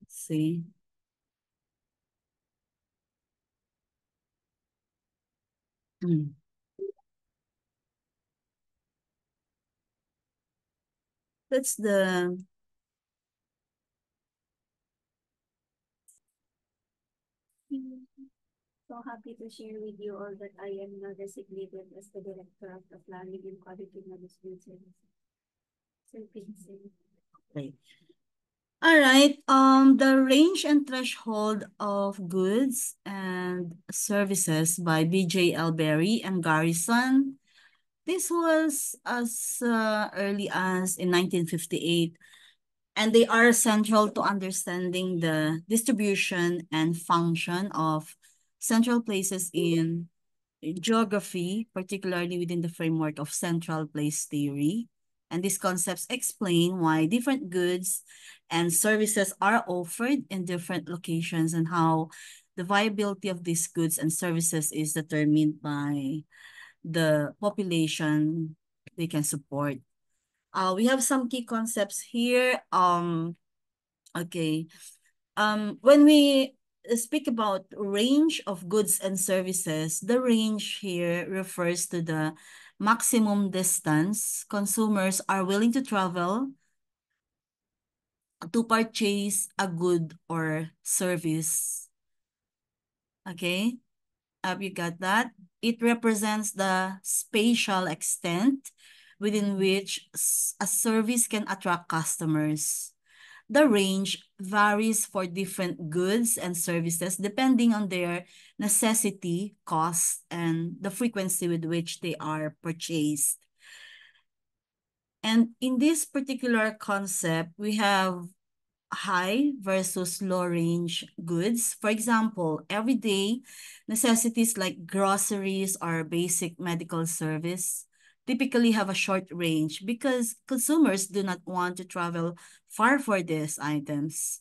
let's see. Hmm. That's the So happy to share with you all that I am now designated as the Director of the Planning and Quality Management Services. Services. okay. All right. The range and threshold of goods and services by B.J. Berry and Garrison. This was as early as in 1958, and they are central to understanding the distribution and function of central places in geography, particularly within the framework of central place theory. And these concepts explain why different goods and services are offered in different locations and how the viability of these goods and services is determined by the population they can support. We have some key concepts here. Okay. When we speak about range of goods and services, the range here refers to the maximum distance consumers are willing to travel to purchase a good or service. Okay? Have you got that? It represents the spatial extent within which a service can attract customers. The range varies for different goods and services depending on their necessity, cost, and the frequency with which they are purchased. And in this particular concept, we have high versus low range goods. For example, everyday necessities like groceries or basic medical service typically have a short range because consumers do not want to travel far for these items.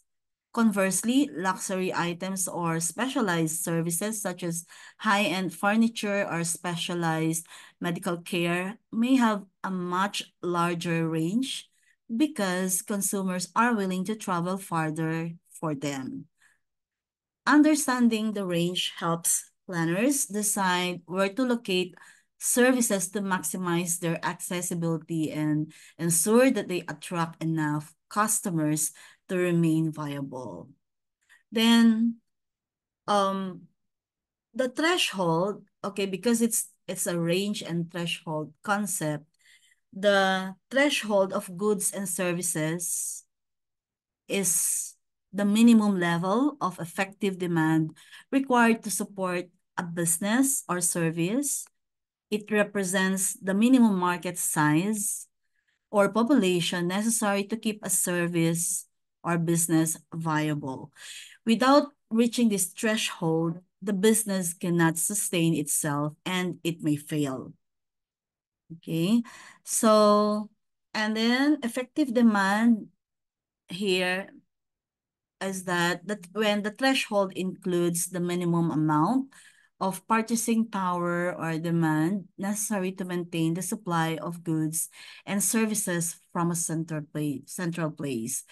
Conversely, luxury items or specialized services such as high-end furniture or specialized medical care may have a much larger range because consumers are willing to travel farther for them. Understanding the range helps planners decide where to locate services to maximize their accessibility and ensure that they attract enough customers to remain viable. Then, um, the threshold, okay, because it's a range and threshold concept, the threshold of goods and services is the minimum level of effective demand required to support a business or service. It represents the minimum market size or population necessary to keep a service or business viable. Without reaching this threshold, the business cannot sustain itself and it may fail. Okay, so, and then effective demand here is that when the threshold includes the minimum amount of purchasing power or demand necessary to maintain the supply of goods and services from a central place.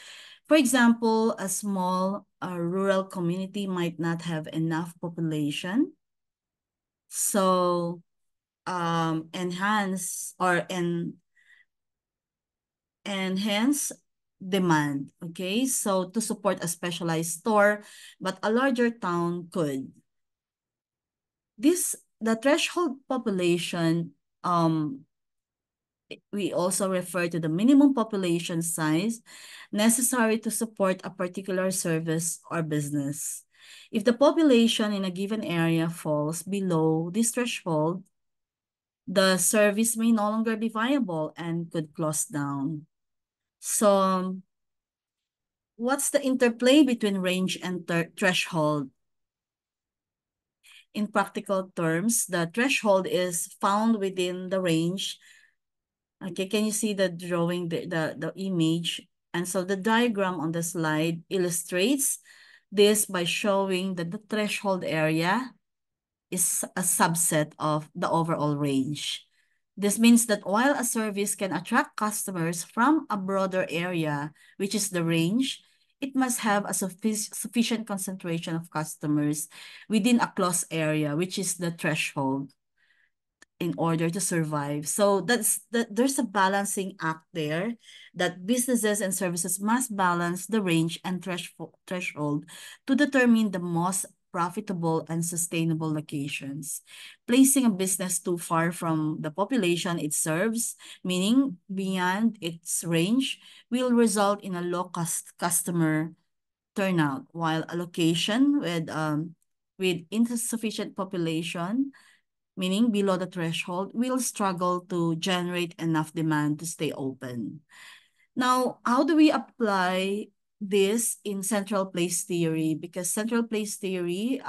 For example, a small rural community might not have enough population, so enhance or enhance demand. Okay, so to support a specialized store, but a larger town could. The threshold population, we also refer to the minimum population size necessary to support a particular service or business. If the population in a given area falls below this threshold, the service may no longer be viable and could close down. So, what's the interplay between range and threshold? In practical terms, the threshold is found within the range. Okay, can you see the drawing, the image? And so the diagram on the slide illustrates this by showing that the threshold area is a subset of the overall range. This means that while a service can attract customers from a broader area, which is the range, it must have a sufficient concentration of customers within a close area, which is the threshold, in order to survive. So there's a balancing act there, that businesses and services must balance the range and threshold to determine the most profitable and sustainable locations. Placing a business too far from the population it serves, meaning beyond its range, will result in a low cost customer turnout, while a location with insufficient population, meaning below the threshold, will struggle to generate enough demand to stay open. Now, how do we apply this in central place theory? Because central place theory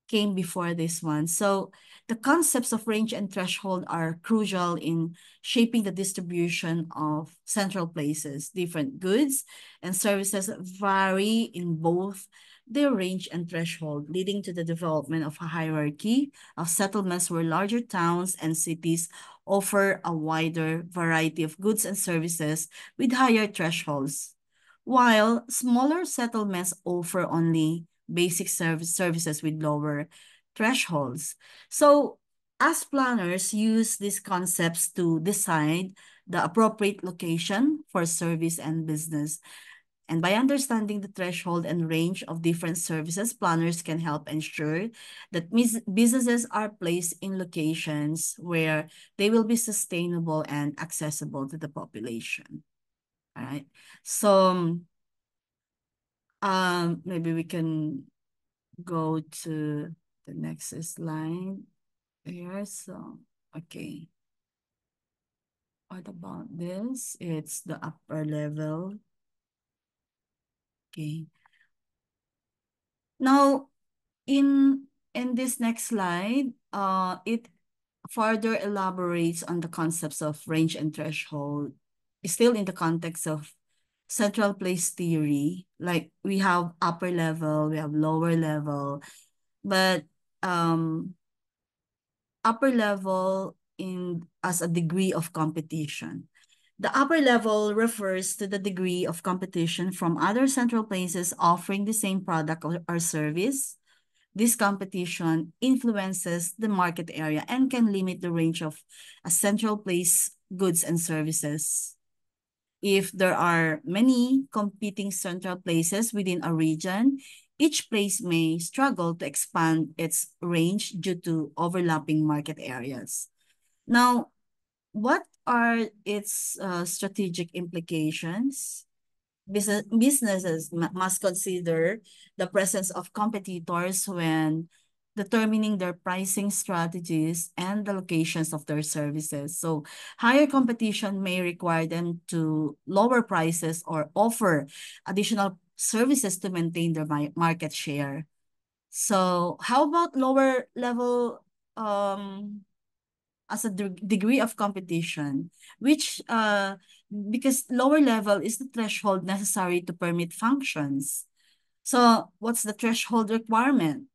came before this one. So the concepts of range and threshold are crucial in shaping the distribution of central places. Different goods and services vary in both their range and threshold, leading to the development of a hierarchy of settlements where larger towns and cities offer a wider variety of goods and services with higher thresholds, while smaller settlements offer only basic services with lower thresholds. So as planners use these concepts to decide the appropriate location for service and business. And by understanding the threshold and range of different services, planners can help ensure that businesses are placed in locations where they will be sustainable and accessible to the population. All right. So maybe we can go to the next slide here. So, okay. What about this? It's the upper level. Okay. Now, in this next slide, it further elaborates on the concepts of range and threshold, still in the context of central place theory. Like we have upper level, we have lower level, but upper level in as a degree of competition. The upper level refers to the degree of competition from other central places offering the same product or service. This competition influences the market area and can limit the range of a central place goods and services. If there are many competing central places within a region, each place may struggle to expand its range due to overlapping market areas. Now, what are its strategic implications? Businesses must consider the presence of competitors when determining their pricing strategies and the locations of their services. So higher competition may require them to lower prices or offer additional services to maintain their market share. So how about lower level as a degree of competition, which because lower level is the threshold necessary to permit functions. So what's the threshold requirement?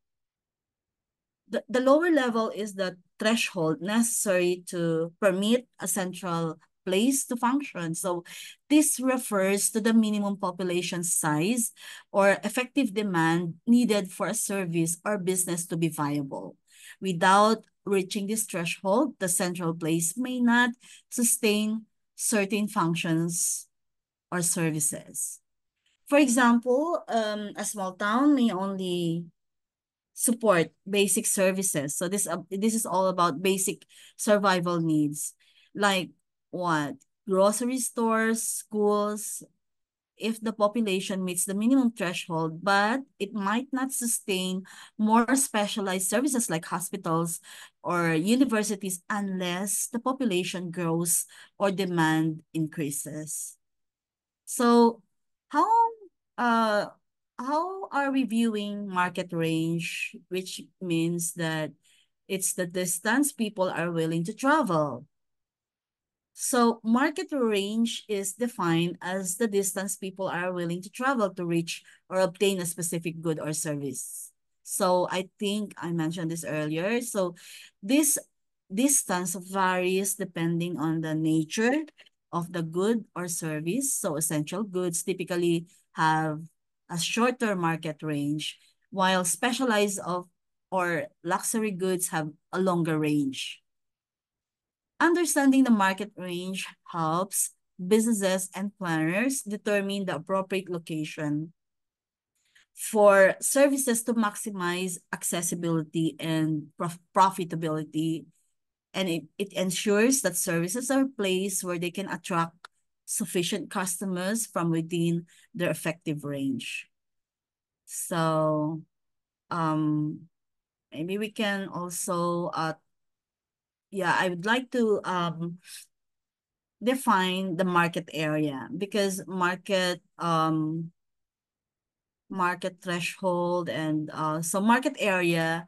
The lower level is the threshold necessary to permit a central place to function. So this refers to the minimum population size or effective demand needed for a service or business to be viable. Without reaching this threshold, the central place may not sustain certain functions or services. For example, a small town may only support basic services. So this is all about basic survival needs, like what? Grocery stores, schools. If the population meets the minimum threshold, but it might not sustain more specialized services like hospitals or universities unless the population grows or demand increases. So how uh how are we viewing market range, which means that it's the distance people are willing to travel. So market range is defined as the distance people are willing to travel to reach or obtain a specific good or service. So I think I mentioned this earlier. So this distance varies depending on the nature of the good or service. So essential goods typically have a shorter market range, while specialized of or luxury goods have a longer range. Understanding the market range helps businesses and planners determine the appropriate location for services to maximize accessibility and profitability. And it ensures that services are placed where they can attract sufficient customers from within their effective range. So maybe we can also yeah, I would like to define the market area, because market threshold and so market area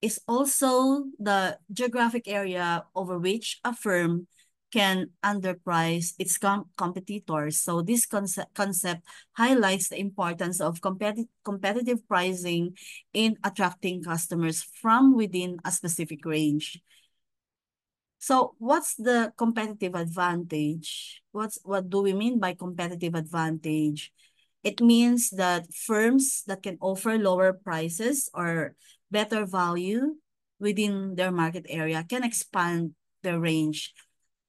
is also the geographic area over which a firm can underprice its competitors. So this concept highlights the importance of competitive pricing in attracting customers from within a specific range. So what's the competitive advantage? What do we mean by competitive advantage? It means that firms that can offer lower prices or better value within their market area can expand their range,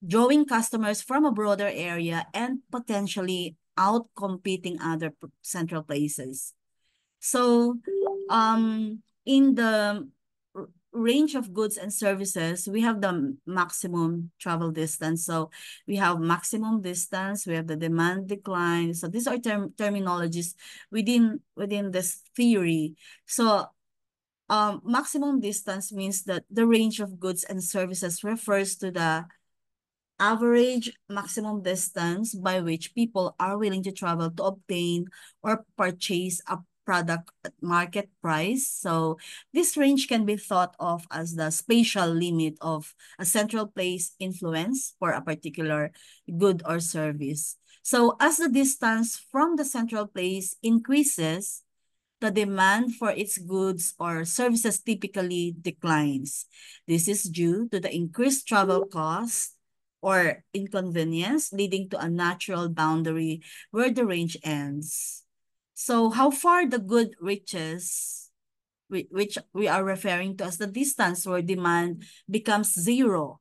drawing customers from a broader area and potentially out-competing other central places. So, in the range of goods and services, we have the maximum travel distance. So we have maximum distance, we have the demand decline. So these are terminologies within this theory. So maximum distance means that the range of goods and services refers to the average maximum distance by which people are willing to travel to obtain or purchase a product at market price. So this range can be thought of as the spatial limit of a central place influence for a particular good or service. So as the distance from the central place increases, the demand for its goods or services typically declines. This is due to the increased travel costs or inconvenience, leading to a natural boundary where the range ends. So how far the good reaches, which we are referring to as the distance where demand becomes zero.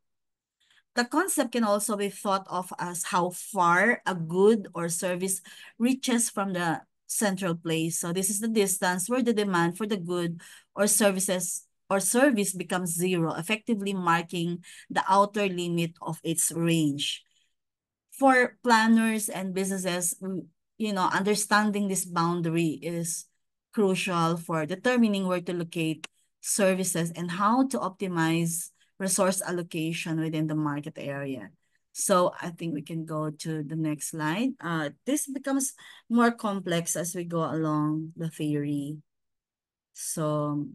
The concept can also be thought of as how far a good or service reaches from the central place. So this is the distance where the demand for the good or services or service becomes zero, effectively marking the outer limit of its range. For planners and businesses, understanding this boundary is crucial for determining where to locate services and how to optimize resource allocation within the market area. So I think we can go to the next slide. This becomes more complex as we go along the theory. So,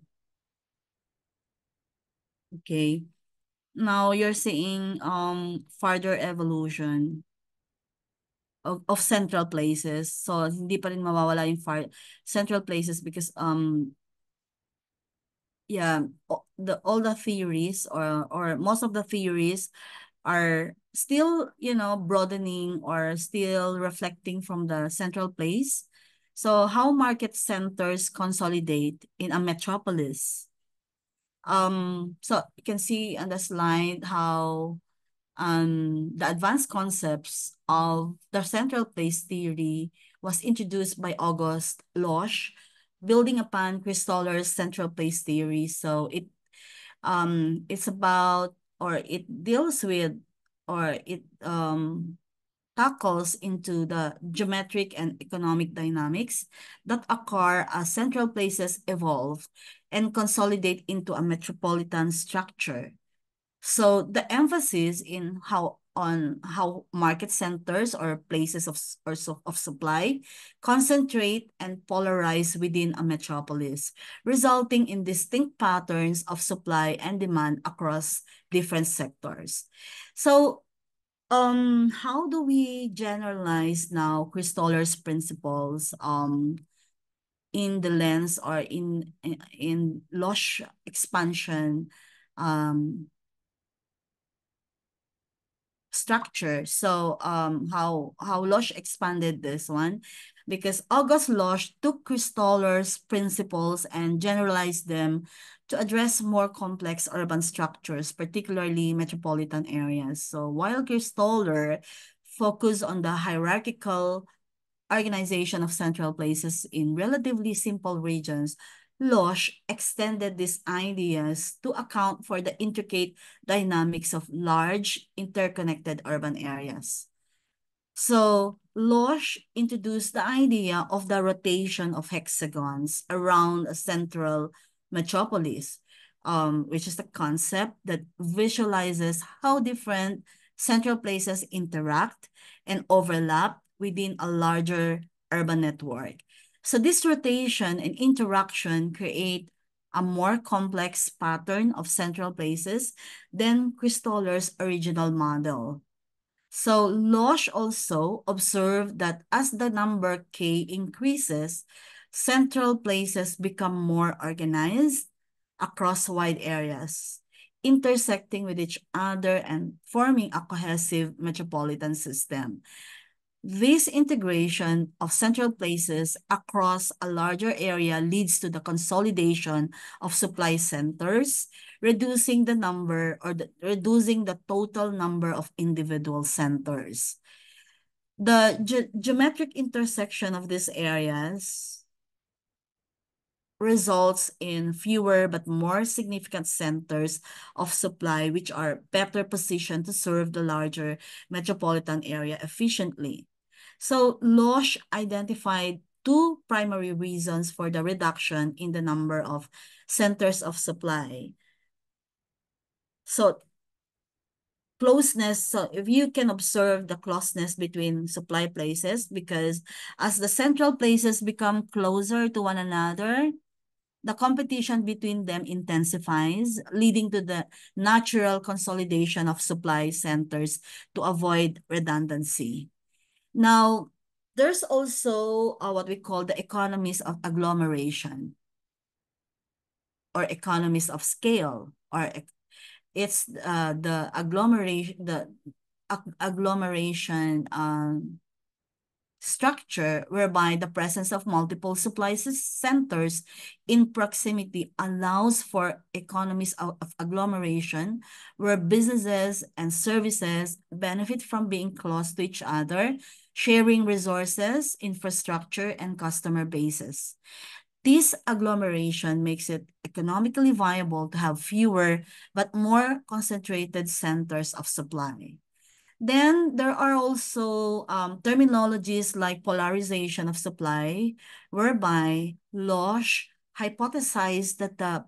okay. Now you're seeing further evolution of central places. So hindi pa rin mawawala yung central places because yeah, all the theories or most of the theories are still, broadening or still reflecting from the central place. So how market centers consolidate in a metropolis. So you can see on the slide how the advanced concepts of the central place theory was introduced by August Losch, building upon Christoller's central place theory. So it's about, or it deals with, or it tackles into the geometric and economic dynamics that occur as central places evolve and consolidate into a metropolitan structure. So the emphasis on how market centers or places of supply concentrate and polarize within a metropolis, resulting in distinct patterns of supply and demand across different sectors. So how do we generalize now Christoller's principles in the lens or in Losch expansion structure. So how Losch expanded this one, because August Losch took Christoller's principles and generalized them to address more complex urban structures, particularly metropolitan areas. So while Christoller focused on the hierarchical organization of central places in relatively simple regions, Losch extended these ideas to account for the intricate dynamics of large, interconnected urban areas. So Losch introduced the idea of the rotation of hexagons around a central metropolis, which is the concept that visualizes how different central places interact and overlap within a larger urban network. So this rotation and interaction create a more complex pattern of central places than Christoller's original model. So Losch also observed that as the number k increases, central places become more organized across wide areas, intersecting with each other and forming a cohesive metropolitan system. This integration of central places across a larger area leads to the consolidation of supply centers, reducing reducing the total number of individual centers. The geometric intersection of these areas results in fewer but more significant centers of supply, which are better positioned to serve the larger metropolitan area efficiently. So Losch identified two primary reasons for the reduction in the number of centers of supply. So closeness, so if you can observe the closeness between supply places, because as the central places become closer to one another, the competition between them intensifies, leading to the natural consolidation of supply centers to avoid redundancy. Now, there's also what we call the economies of agglomeration or economies of scale, or it's the agglomeration structure whereby the presence of multiple supply centers in proximity allows for economies of agglomeration, where businesses and services benefit from being close to each other, sharing resources, infrastructure, and customer bases. This agglomeration makes it economically viable to have fewer but more concentrated centers of supply. Then there are also terminologies like polarization of supply, whereby Losch hypothesized that the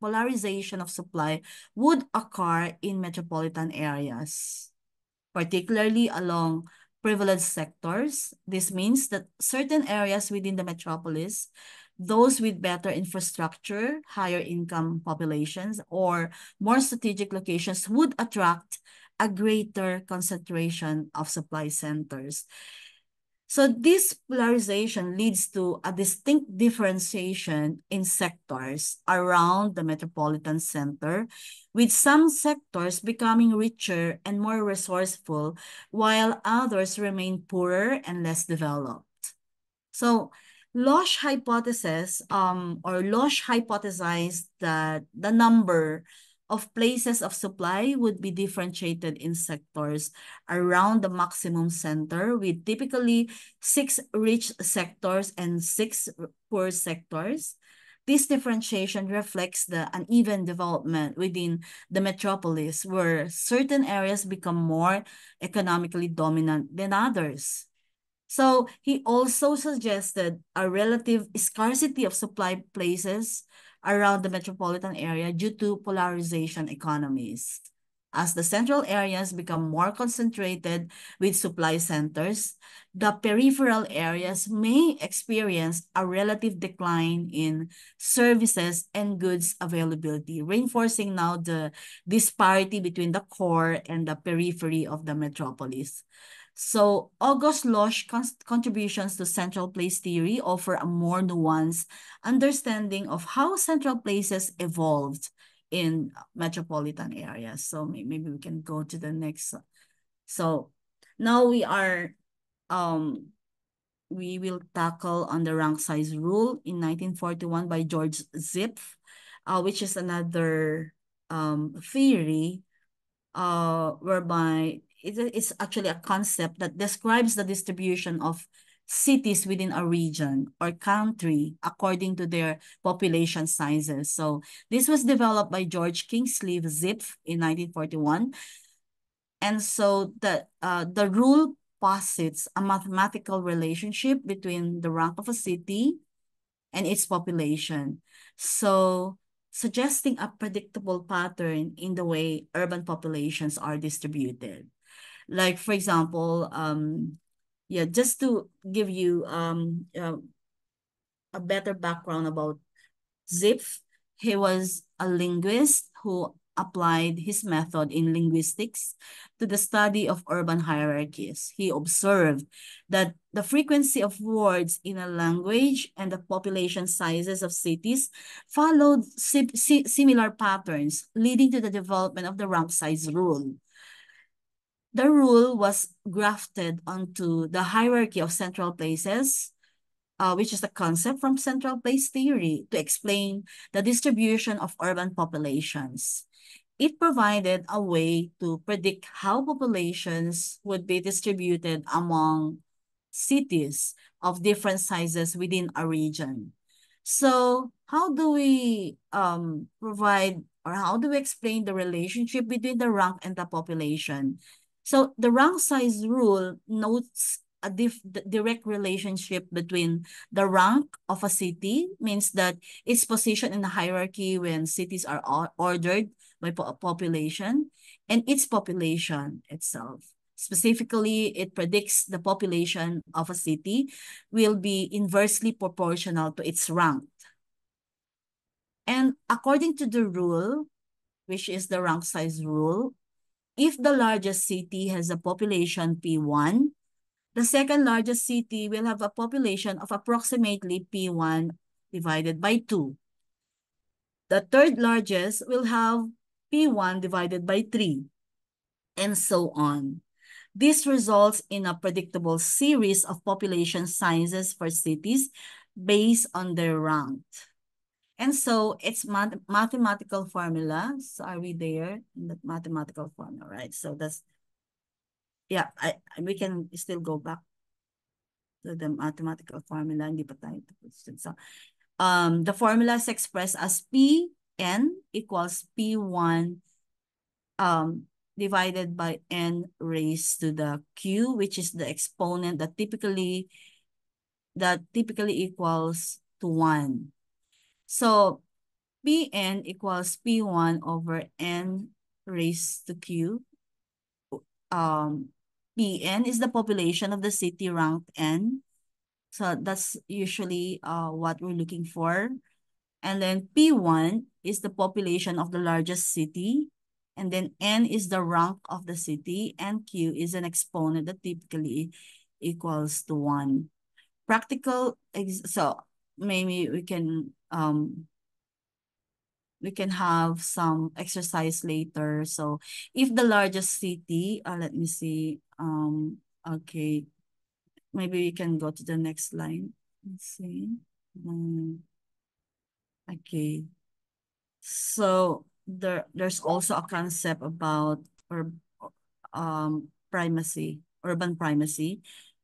polarization of supply would occur in metropolitan areas, particularly along privileged sectors. This means that certain areas within the metropolis, those with better infrastructure, higher income populations, or more strategic locations would attract a greater concentration of supply centers. So this polarization leads to a distinct differentiation in sectors around the metropolitan center, with some sectors becoming richer and more resourceful, while others remain poorer and less developed. So Losch hypothesized that the number of places of supply would be differentiated in sectors around the maximum center, with typically 6 rich sectors and 6 poor sectors. This differentiation reflects the uneven development within the metropolis, where certain areas become more economically dominant than others. So he also suggested a relative scarcity of supply places around the metropolitan area due to polarization economies. As the central areas become more concentrated with supply centers, the peripheral areas may experience a relative decline in services and goods availability, reinforcing now the disparity between the core and the periphery of the metropolis. So August Losch contributions to central place theory offer a more nuanced understanding of how central places evolved in metropolitan areas. So maybe we can go to the next. So now we will tackle on the rank size rule in 1941 by George Zipf, which is another theory whereby it's actually a concept that describes the distribution of cities within a region or country according to their population sizes. So this was developed by George Kingsley Zipf in 1941. And so the rule posits a mathematical relationship between the rank of a city and its population. So suggesting a predictable pattern in the way urban populations are distributed. Like, for example, yeah, just to give you a better background about Zipf, he was a linguist who applied his method in linguistics to the study of urban hierarchies. He observed that the frequency of words in a language and the population sizes of cities followed similar patterns, leading to the development of the rank size rule. The rule was grafted onto the hierarchy of central places, which is a concept from central place theory to explain the distribution of urban populations. It provided a way to predict how populations would be distributed among cities of different sizes within a region. So how do we provide or how do we explain the relationship between the rank and the population? So the rank size rule notes a direct relationship between the rank of a city, means that its position in the hierarchy when cities are ordered by population, and its population itself. Specifically, it predicts the population of a city will be inversely proportional to its rank. And according to the rule, which is the rank size rule, if the largest city has a population P1, the second largest city will have a population of approximately P1 divided by 2. The third largest will have P1 divided by 3, and so on. This results in a predictable series of population sizes for cities based on their rank. And so it's mathematical formula. So are we there in that mathematical formula, right? So that's, yeah, we can still go back to the mathematical formula. Hindi pa tayo tapos. So the formula is expressed as Pn equals P1 divided by n raised to the q, which is the exponent that typically equals to 1. So Pn equals P1 over n raised to q. Pn is the population of the city ranked n. So that's usually what we're looking for. And then P1 is the population of the largest city. And then N is the rank of the city. And Q is an exponent that typically equals to 1. So maybe we can have some exercise later. So if the largest city, let me see. Okay. Maybe we can go to the next line. Let's see. Okay. So there's also a concept about primacy, urban primacy,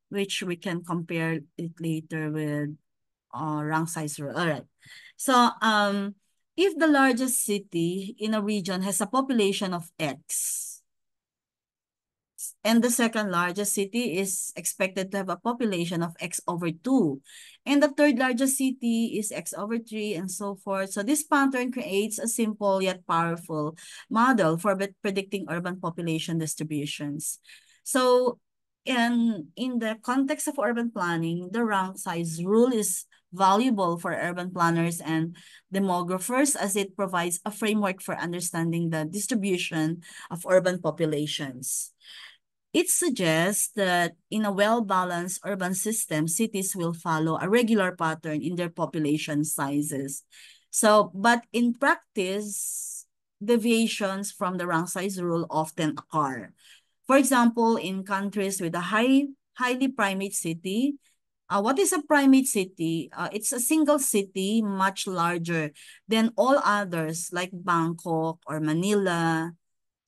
which we can compare it later with rank size rule. All right. So if the largest city in a region has a population of X, and the second largest city is expected to have a population of X over 2. And the third largest city is X over 3 and so forth. So this pattern creates a simple yet powerful model for predicting urban population distributions. So in the context of urban planning, the rank size rule is valuable for urban planners and demographers as it provides a framework for understanding the distribution of urban populations. It suggests that in a well-balanced urban system, cities will follow a regular pattern in their population sizes. So, but in practice, deviations from the rank size rule often occur. For example, in countries with a highly primate city, what is a primate city? It's a single city much larger than all others like Bangkok or Manila.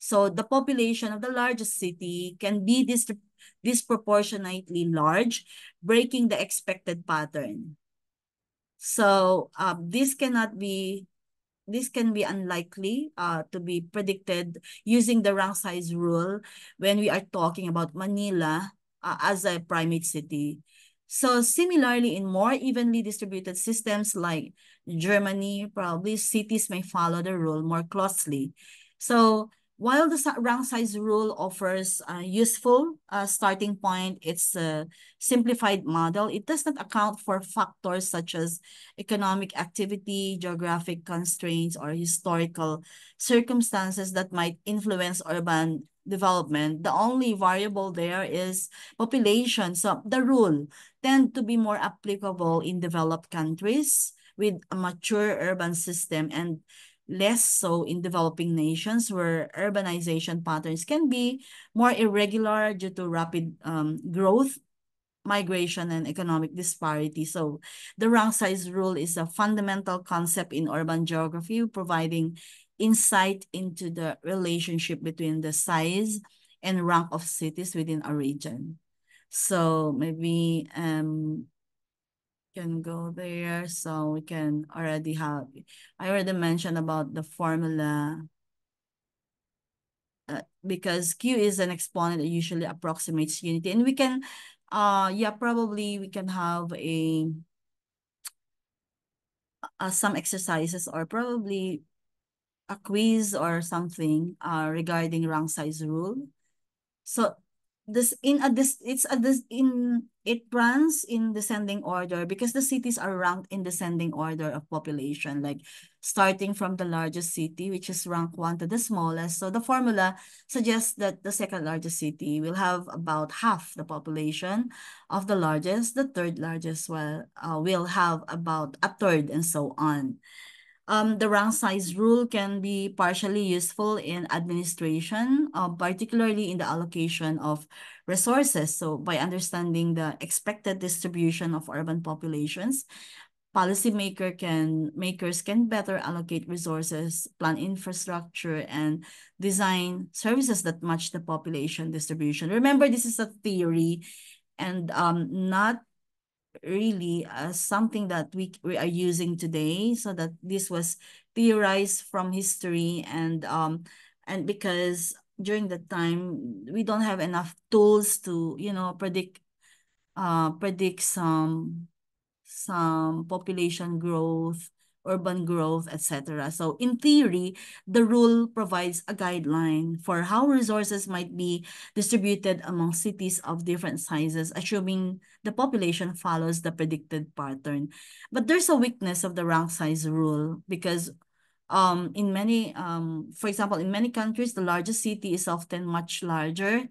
So the population of the largest city can be disproportionately large, breaking the expected pattern. So this can be unlikely to be predicted using the rank size rule when we are talking about Manila as a primate city. So similarly, in more evenly distributed systems like Germany, probably cities may follow the rule more closely. So while the rank size rule offers a useful starting point, it's a simplified model. It does not account for factors such as economic activity, geographic constraints, or historical circumstances that might influence urban development. The only variable there is population. So the rule tend to be more applicable in developed countries with a mature urban system and less so in developing nations where urbanization patterns can be more irregular due to rapid growth, migration, and economic disparity. So the rank size rule is a fundamental concept in urban geography, providing insight into the relationship between the size and rank of cities within a region. So maybe can go there. So we can already have, I already mentioned about the formula because Q is an exponent that usually approximates unity. And we can, yeah, probably we can have some exercises or probably a quiz or something regarding rank size rule. So it runs in descending order because the cities are ranked in descending order of population, like starting from the largest city, which is rank 1 to the smallest. So the formula suggests that the second largest city will have about half the population of the largest, the third largest will have about a third, and so on. The rank size rule can be partially useful in administration, particularly in the allocation of resources. So by understanding the expected distribution of urban populations, makers can better allocate resources, plan infrastructure, and design services that match the population distribution. Remember, this is a theory and not really something that we are using today, so that this was theorized from history and because during the time we don't have enough tools to predict some population growth, urban growth, etc. So in theory, the rule provides a guideline for how resources might be distributed among cities of different sizes, assuming the population follows the predicted pattern. But there's a weakness of the rank size rule because for example, in many countries, the largest city is often much larger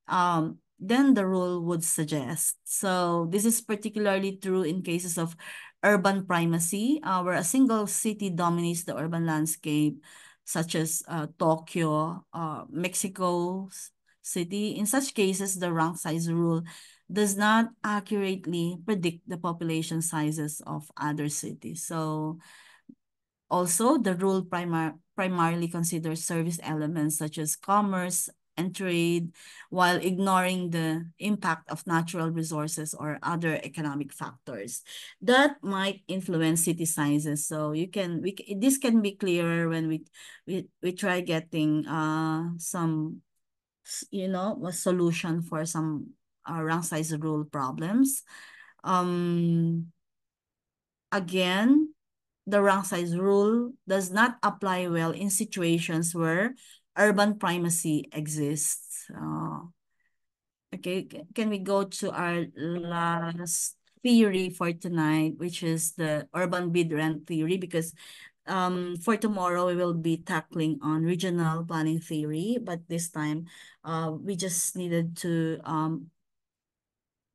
than the rule would suggest. So this is particularly true in cases of urban primacy, where a single city dominates the urban landscape, such as Tokyo, Mexico City. In such cases, the rank size rule does not accurately predict the population sizes of other cities. So also, the rule primarily considers service elements such as commerce and trade, while ignoring the impact of natural resources or other economic factors that might influence city sizes. So this can be clearer when we try getting some a solution for some rank size rule problems. Again, the rank size rule does not apply well in situations where urban primacy exists. Okay, can we go to our last theory for tonight, which is the urban bid rent theory? Because for tomorrow, we will be tackling on regional planning theory, but this time we just needed to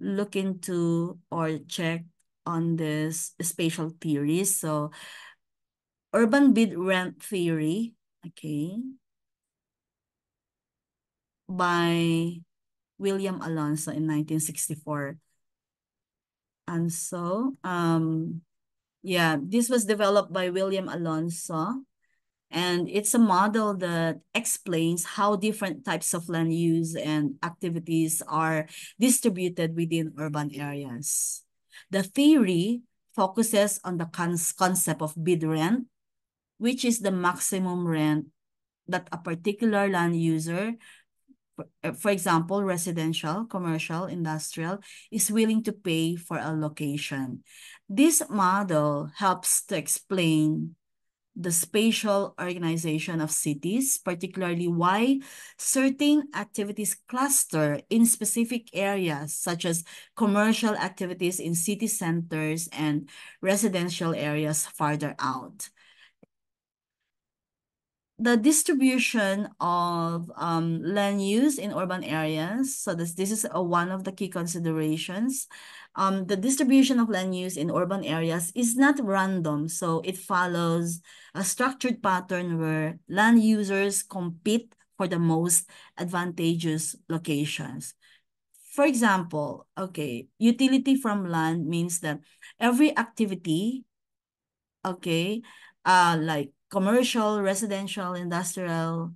look into or check on this spatial theories. So urban bid rent theory, okay, by William Alonso in 1964. And so, yeah, this was developed by William Alonso, and it's a model that explains how different types of land use and activities are distributed within urban areas. The theory focuses on the concept of bid rent, which is the maximum rent that a particular land user, for example, residential, commercial, industrial, is willing to pay for a location. This model helps to explain the spatial organization of cities, particularly why certain activities cluster in specific areas, such as commercial activities in city centers and residential areas farther out. The distribution of land use in urban areas. So this is one of the key considerations. The distribution of land use in urban areas is not random. So it follows a structured pattern where land users compete for the most advantageous locations. For example, okay, utility from land means that every activity, okay, like commercial, residential, industrial,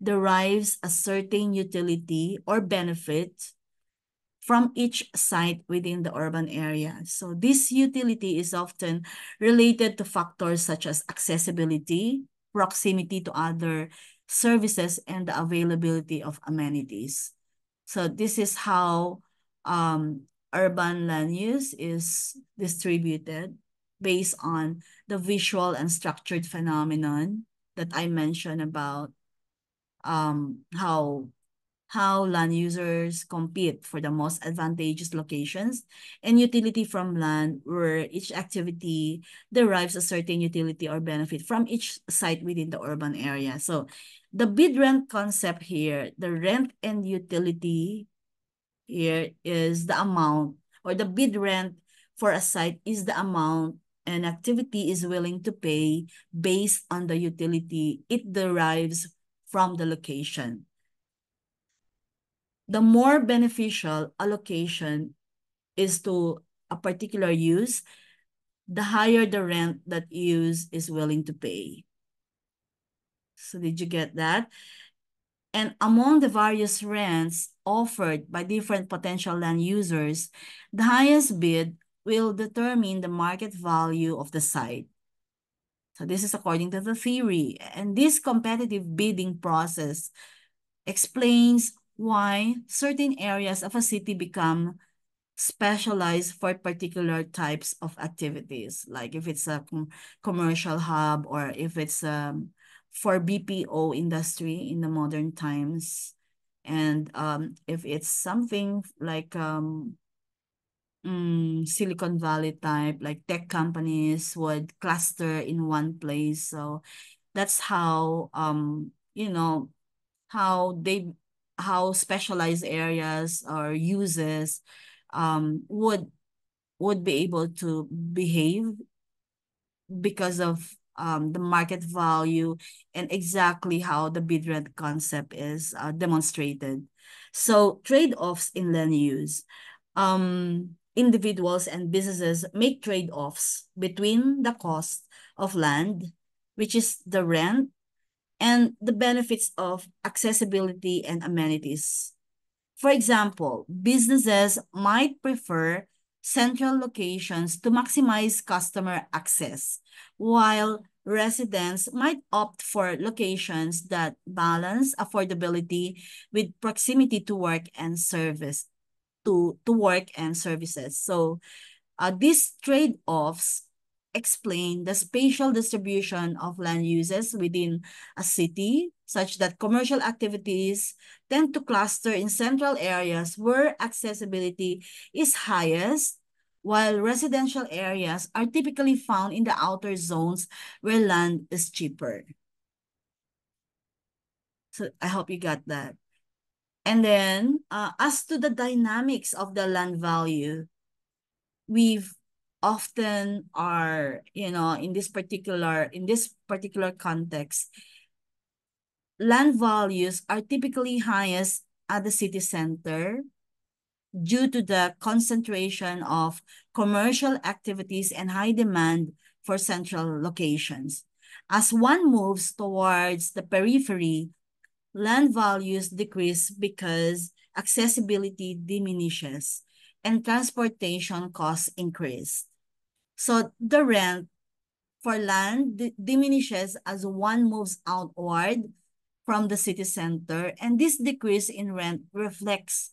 derives a certain utility or benefit from each site within the urban area. So this utility is often related to factors such as accessibility, proximity to other services, and the availability of amenities. So this is how urban land use is distributed based on the visual and structured phenomenon that I mentioned about how land users compete for the most advantageous locations, and utility from land, where each activity derives a certain utility or benefit from each site within the urban area. So the bid rent concept here, the rent and utility here is the amount, or the bid rent for a site is the amount an activity is willing to pay based on the utility it derives from the location. The more beneficial a location is to a particular use, the higher the rent that use is willing to pay. So did you get that? And among the various rents offered by different potential land users, the highest bid will determine the market value of the site. So this is according to the theory. And this competitive bidding process explains why certain areas of a city become specialized for particular types of activities, like if it's a commercial hub, or if it's for BPO industry in the modern times, and if it's something like Silicon Valley type, like tech companies would cluster in one place. So that's how you know how how specialized areas or uses would be able to behave because of the market value and exactly how the bid rent concept is demonstrated. So trade-offs in land use. Individuals and businesses make trade-offs between the cost of land, which is the rent, and the benefits of accessibility and amenities. For example, businesses might prefer central locations to maximize customer access, while residents might opt for locations that balance affordability with proximity to work and service to work and services. So these trade-offs explain the spatial distribution of land uses within a city, such that commercial activities tend to cluster in central areas where accessibility is highest, while residential areas are typically found in the outer zones where land is cheaper. So I hope you got that. And then as to the dynamics of the land value, we've often are, in this particular context, land values are typically highest at the city center due to the concentration of commercial activities and high demand for central locations. As one moves towards the periphery, land values decrease because accessibility diminishes and transportation costs increase. So the rent for land diminishes as one moves outward from the city center, and this decrease in rent reflects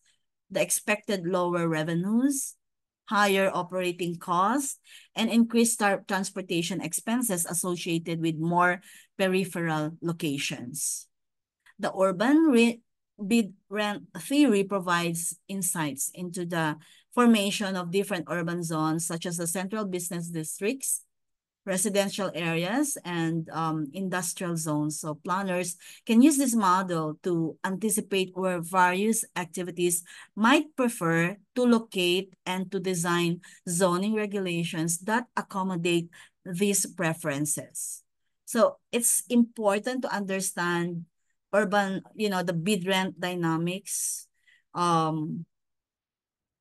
the expected lower revenues, higher operating costs, and increased transportation expenses associated with more peripheral locations. The bid rent theory provides insights into the formation of different urban zones, such as the central business districts, residential areas, and industrial zones. So planners can use this model to anticipate where various activities might prefer to locate and to design zoning regulations that accommodate these preferences. So it's important to understand urban, the bid rent dynamics, um,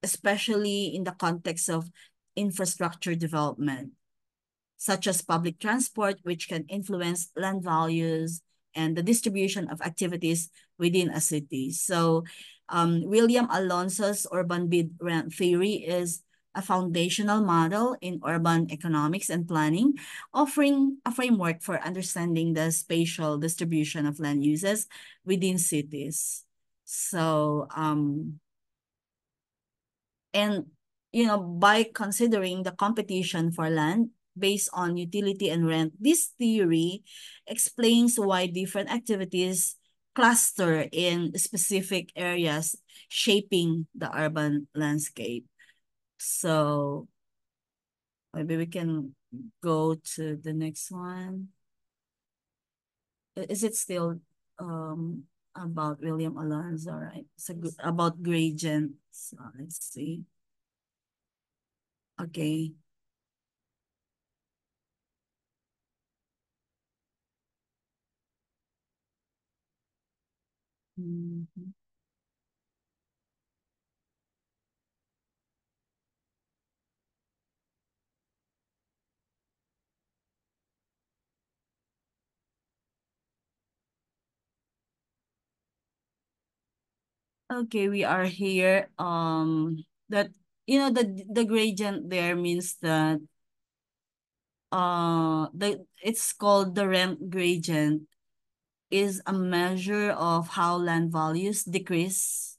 especially in the context of infrastructure development, such as public transport, which can influence land values and the distribution of activities within a city. So William Alonso's urban bid rent theory is a foundational model in urban economics and planning, offering a framework for understanding the spatial distribution of land uses within cities. So, and by considering the competition for land based on utility and rent, this theory explains why different activities cluster in specific areas, shaping the urban landscape. So maybe we can go to the next one. Is it still about William Alonso, right? So about gradient. So let's see. Okay. Mhm. Okay, we are here. That the gradient there means that it's called the rent gradient is a measure of how land values decrease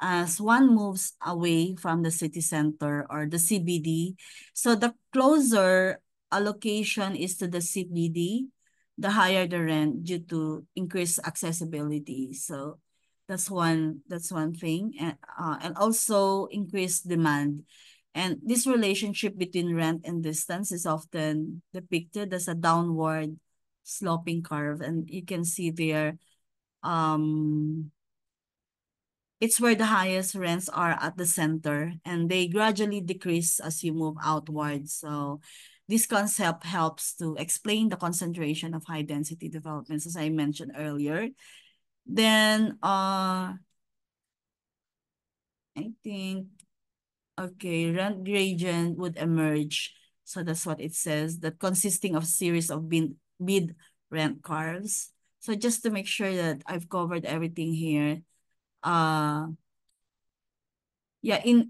as one moves away from the city center or the CBD. So the closer a location is to the CBD, the higher the rent due to increased accessibility. So that's one thing, and also increased demand. And this relationship between rent and distance is often depicted as a downward sloping curve, and you can see there um it's where the highest rents are at the center, and they gradually decrease as you move outwards. So this concept helps to explain the concentration of high density developments, as I mentioned earlier. Then I think, okay, rent gradient would emerge. So that's what it says, that consisting of series of bid rent curves. So just to make sure that I've covered everything here, uh yeah, in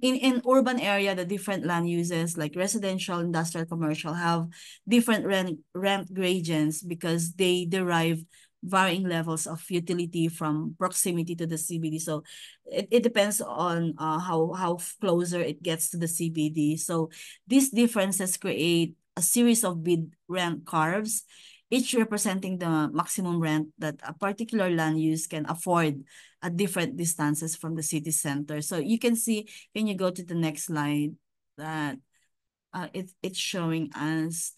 urban area, the different land uses like residential, industrial, commercial have different rent gradients because they derive varying levels of utility from proximity to the CBD. So it depends on how closer it gets to the CBD. So these differences create a series of bid rent curves, each representing the maximum rent that a particular land use can afford at different distances from the city center. So you can see when you go to the next slide that it's showing us,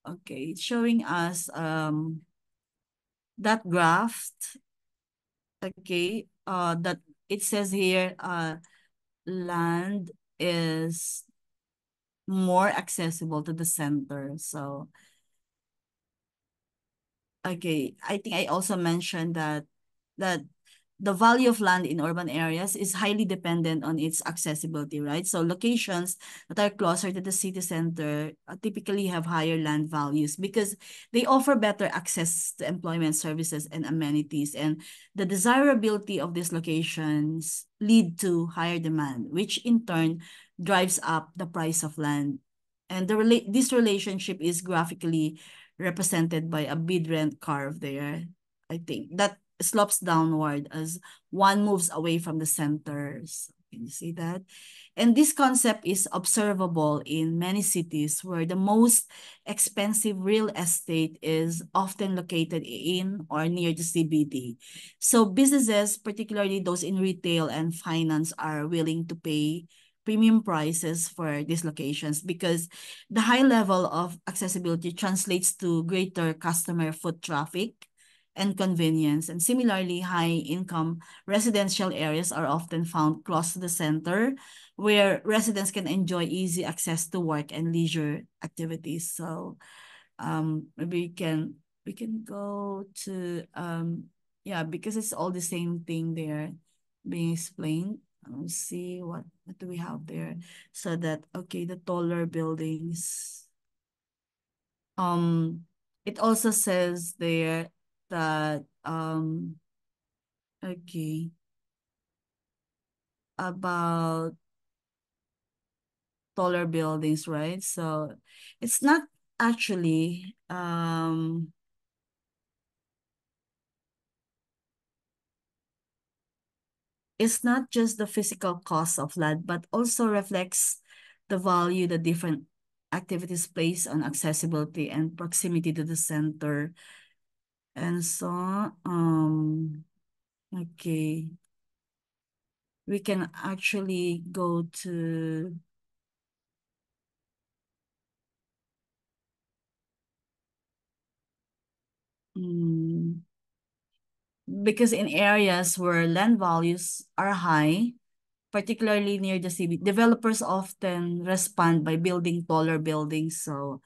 okay, it's showing us that graph, okay, that it says here land is more accessible to the center. So Okay, I think I also mentioned that the value of land in urban areas is highly dependent on its accessibility, right? So locations that are closer to the city center typically have higher land values because they offer better access to employment services and amenities. And the desirability of these locations lead to higher demand, which in turn drives up the price of land. And this relationship is graphically represented by a bid rent curve there. I think that slopes downward as one moves away from the centers. Can you see that? And this concept is observable in many cities where the most expensive real estate is often located in or near the CBD. So businesses, particularly those in retail and finance, are willing to pay premium prices for these locations because the high level of accessibility translates to greater customer foot traffic and convenience. And similarly, high-income residential areas are often found close to the center, where residents can enjoy easy access to work and leisure activities. So, maybe we can go to yeah, because it's all the same thing there being explained. Let's see what do we have there. So that okay, the taller buildings. Um, it also says there that okay, about taller buildings, right? So it's not actually it's not just the physical cost of land, but also reflects the value that different activities place on accessibility and proximity to the center. And so, okay, we can actually go to mm, because in areas where land values are high, particularly near the CBD, developers often respond by building taller buildings. So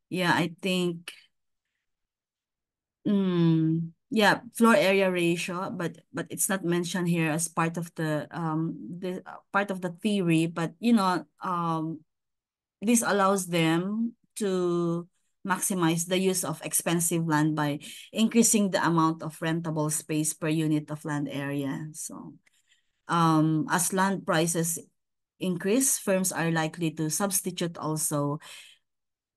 yeah, I think yeah, floor area ratio, but it's not mentioned here as part of the part of the theory, but this allows them to maximize the use of expensive land by increasing the amount of rentable space per unit of land area. So as land prices increase, firms are likely to substitute also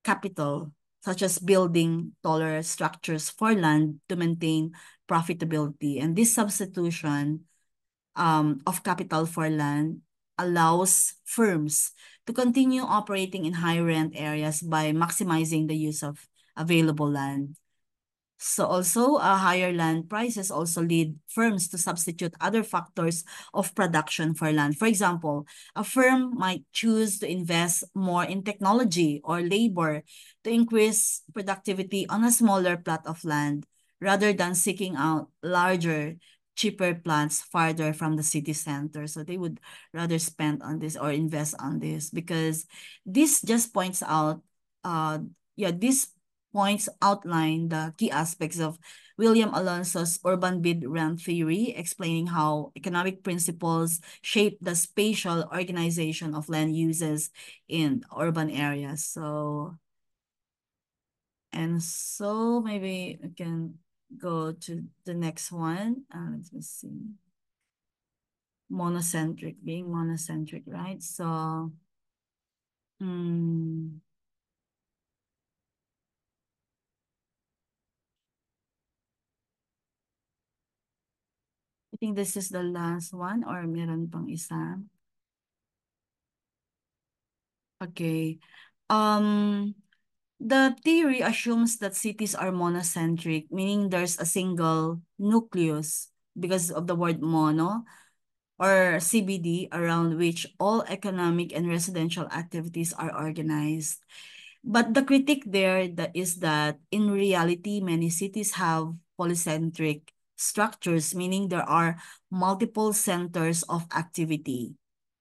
capital, such as building taller structures for land to maintain profitability. And this substitution of capital for land allows firms to continue operating in high rent areas by maximizing the use of available land. So also, higher land prices also lead firms to substitute other factors of production for land. For example, a firm might choose to invest more in technology or labor to increase productivity on a smaller plot of land rather than seeking out larger, cheaper plants farther from the city center. So they would rather spend on this or invest on this because this just points out, this points outline the key aspects of William Alonso's urban bid rent theory, explaining how economic principles shape the spatial organization of land uses in urban areas. So maybe we can go to the next one. Let me see. Being monocentric, right? So, mm, I think this is the last one or meron pang isa. Okay. Um, the theory assumes that cities are monocentric, meaning there's a single nucleus because of the word mono or CBD around which all economic and residential activities are organized. But the critique there is that in reality, many cities have polycentric structures, meaning there are multiple centers of activity.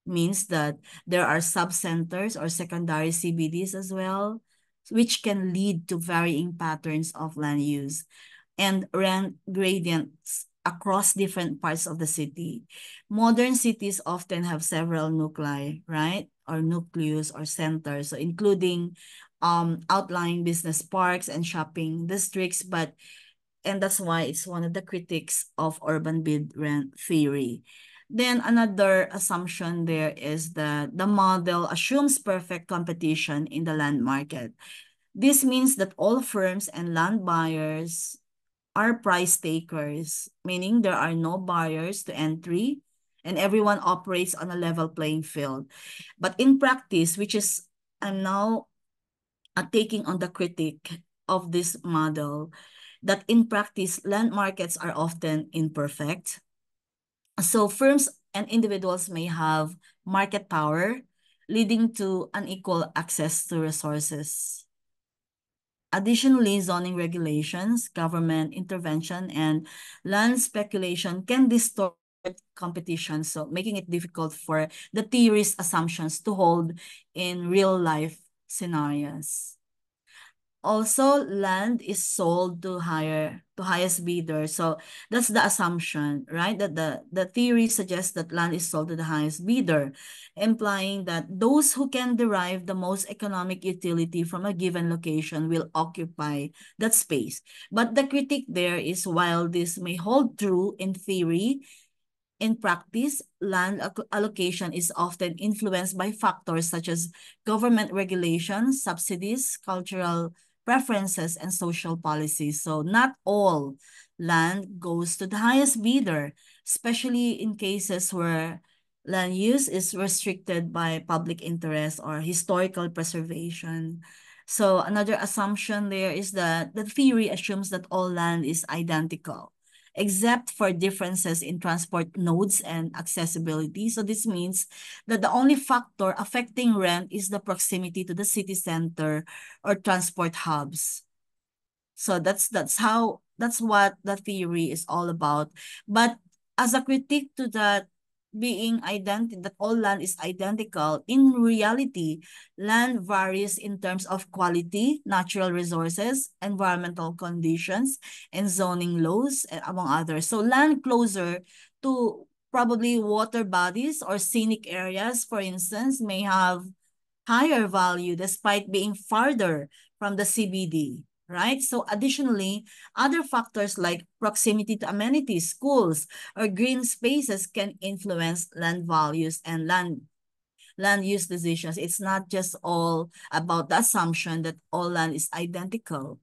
Means that there are sub-centers or secondary CBDs as well, which can lead to varying patterns of land use. and rent gradients across different parts of the city. Modern cities often have several nuclei, right? Or nucleus or centers, so including outlying business parks and shopping districts, and that's why it's one of the critics of urban bid rent theory. Then another assumption there is that the model assumes perfect competition in the land market. This means that all firms and land buyers are price takers, meaning there are no barriers to entry and everyone operates on a level playing field. But in practice, which is I'm now taking on the critique of this model, that in practice, land markets are often imperfect. So firms and individuals may have market power, leading to unequal access to resources. Additionally, zoning regulations, government intervention, and land speculation can distort competition, so making it difficult for the theory's assumptions to hold in real-life scenarios. Also, land is sold to highest bidder. So that's the assumption, right? That the theory suggests that land is sold to the highest bidder, implying that those who can derive the most economic utility from a given location will occupy that space. But the critique there is, while this may hold true in theory, in practice, land allocation is often influenced by factors such as government regulations, subsidies, cultural preferences, and social policies. So not all land goes to the highest bidder, especially in cases where land use is restricted by public interest or historical preservation. So another assumption there is that the theory assumes that all land is identical, except for differences in transport nodes and accessibility. So this means that the only factor affecting rent is the proximity to the city center or transport hubs. So that's what the theory is all about. But as a critique to that being that all land is identical, in reality, land varies in terms of quality, natural resources, environmental conditions, and zoning laws, among others. So land closer to probably water bodies or scenic areas, for instance, may have higher value despite being farther from the CBD, right? So additionally, other factors like proximity to amenities, schools, or green spaces can influence land values and land use decisions. It's not just all about the assumption that all land is identical.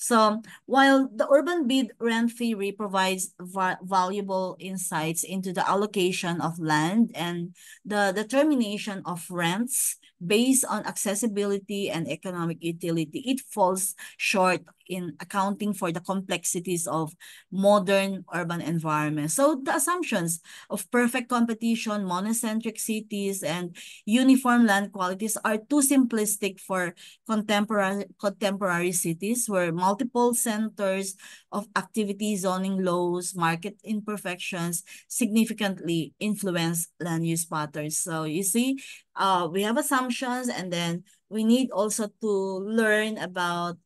So while the urban bid rent theory provides valuable insights into the allocation of land and the determination of rents based on accessibility and economic utility, it falls short in accounting for the complexities of modern urban environments. So the assumptions of perfect competition, monocentric cities, and uniform land qualities are too simplistic for contemporary cities where multiple centers of activity, zoning laws, market imperfections significantly influence land use patterns. So you see, we have assumptions, and then we need also to learn about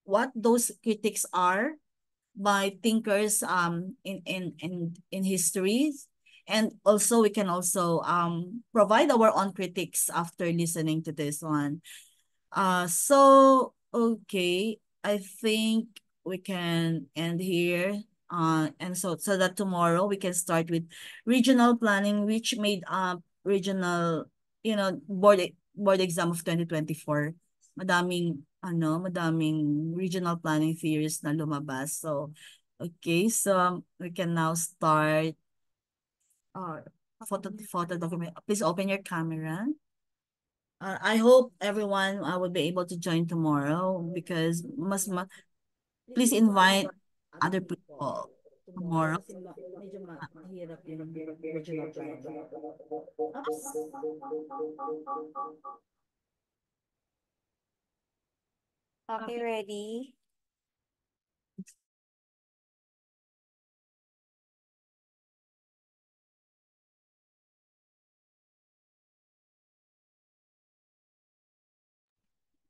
what those critics are by thinkers in history. And also we can also provide our own critics after listening to this one. So okay, I think we can end here. And so that tomorrow we can start with regional planning, which made up regional, board exam of 2024. Madaming regional planning theories na lumabas. So, okay, so we can now start our photo document. Please open your camera. I hope everyone will be able to join tomorrow because please invite other people tomorrow kasi medyo mahirap yung regional planning. Oops. Okay, ready?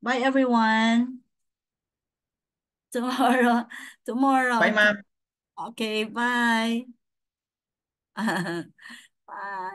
Bye everyone. tomorrow. Bye, Tomorrow. ma'am. Okay, bye. Bye.